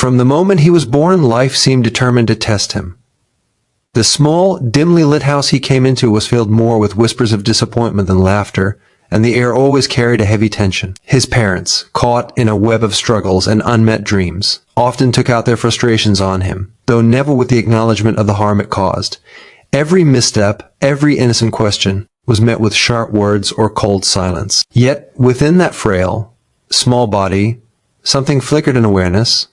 From the moment he was born, life seemed determined to test him. The small, dimly lit house he came into was filled more with whispers of disappointment than laughter, and the air always carried a heavy tension. His parents, caught in a web of struggles and unmet dreams, often took out their frustrations on him, though never with the acknowledgement of the harm it caused. Every misstep, every innocent question, was met with sharp words or cold silence. Yet, within that frail, small body, something flickered in awareness,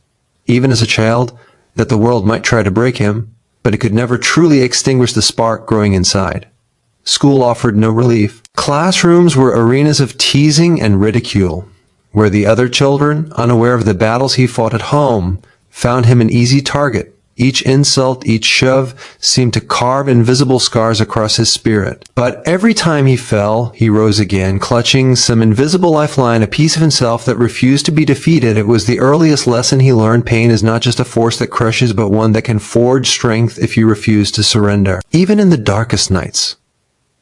even as a child, that the world might try to break him, but it could never truly extinguish the spark growing inside. School offered no relief. Classrooms were arenas of teasing and ridicule, where the other children, unaware of the battles he fought at home, found him an easy target. Each insult, each shove, seemed to carve invisible scars across his spirit. But every time he fell, he rose again, clutching some invisible lifeline, a piece of himself that refused to be defeated. It was the earliest lesson he learned. Pain is not just a force that crushes, but one that can forge strength if you refuse to surrender. Even in the darkest nights,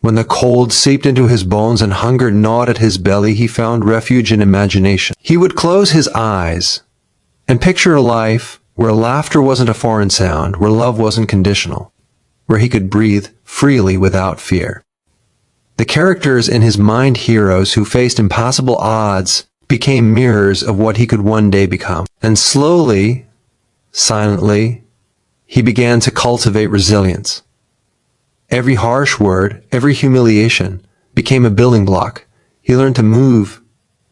when the cold seeped into his bones and hunger gnawed at his belly, he found refuge in imagination. He would close his eyes and picture a life where laughter wasn't a foreign sound, where love wasn't conditional, where he could breathe freely without fear. The characters in his mind, heroes who faced impossible odds, became mirrors of what he could one day become. And slowly, silently, he began to cultivate resilience. Every harsh word, every humiliation became a building block. He learned to move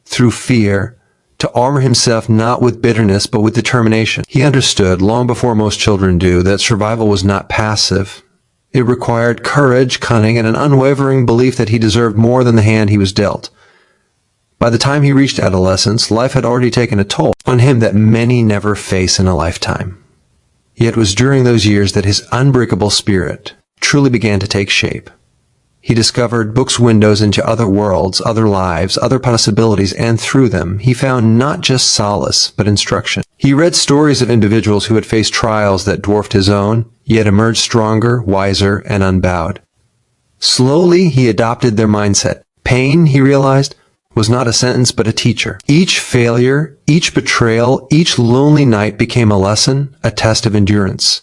through fear, to armor himself not with bitterness but with determination. He understood, long before most children do, that survival was not passive. It required courage, cunning, and an unwavering belief that he deserved more than the hand he was dealt. By the time he reached adolescence, life had already taken a toll on him that many never face in a lifetime. Yet it was during those years that his unbreakable spirit truly began to take shape. He discovered books' windows into other worlds, other lives, other possibilities, and through them, he found not just solace, but instruction. He read stories of individuals who had faced trials that dwarfed his own, yet emerged stronger, wiser, and unbowed. Slowly, he adopted their mindset. Pain, he realized, was not a sentence, but a teacher. Each failure, each betrayal, each lonely night became a lesson, a test of endurance.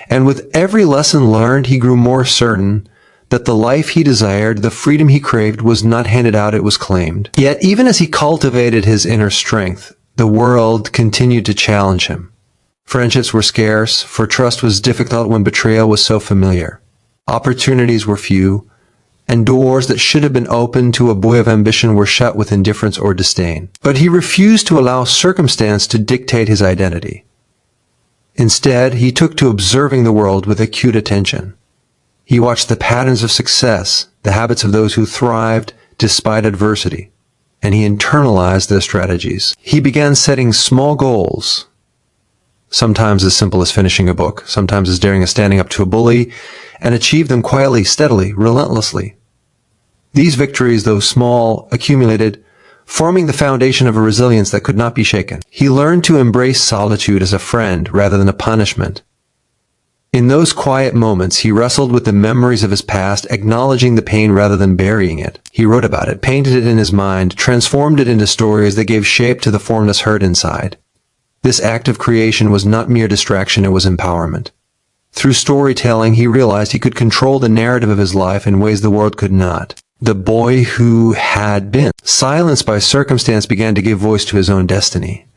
And with every lesson learned, he grew more certain that the life he desired, the freedom he craved, was not handed out, it was claimed. Yet even as he cultivated his inner strength, the world continued to challenge him. Friendships were scarce, for trust was difficult when betrayal was so familiar. Opportunities were few, and doors that should have been opened to a boy of ambition were shut with indifference or disdain. But he refused to allow circumstance to dictate his identity. Instead, he took to observing the world with acute attention. He watched the patterns of success, the habits of those who thrived despite adversity, and he internalized their strategies. He began setting small goals, sometimes as simple as finishing a book, sometimes as daring as standing up to a bully, and achieved them quietly, steadily, relentlessly. These victories, though small, accumulated, forming the foundation of a resilience that could not be shaken. He learned to embrace solitude as a friend rather than a punishment. In those quiet moments, he wrestled with the memories of his past, acknowledging the pain rather than burying it. He wrote about it, painted it in his mind, transformed it into stories that gave shape to the formless hurt inside. This act of creation was not mere distraction, it was empowerment. Through storytelling, he realized he could control the narrative of his life in ways the world could not. The boy who had been, silenced by circumstance, began to give voice to his own destiny.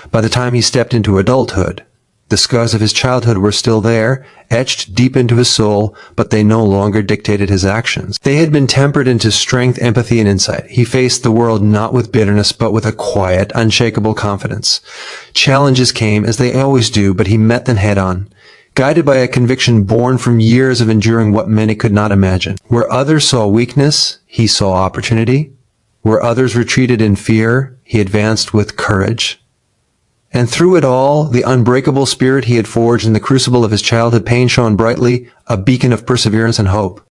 By the time he stepped into adulthood, the scars of his childhood were still there, etched deep into his soul, but they no longer dictated his actions. They had been tempered into strength, empathy, and insight. He faced the world not with bitterness, but with a quiet, unshakable confidence. Challenges came, as they always do, but he met them head-on, guided by a conviction born from years of enduring what many could not imagine. Where others saw weakness, he saw opportunity. Where others retreated in fear, he advanced with courage. And through it all, the unbreakable spirit he had forged in the crucible of his childhood pain shone brightly, a beacon of perseverance and hope.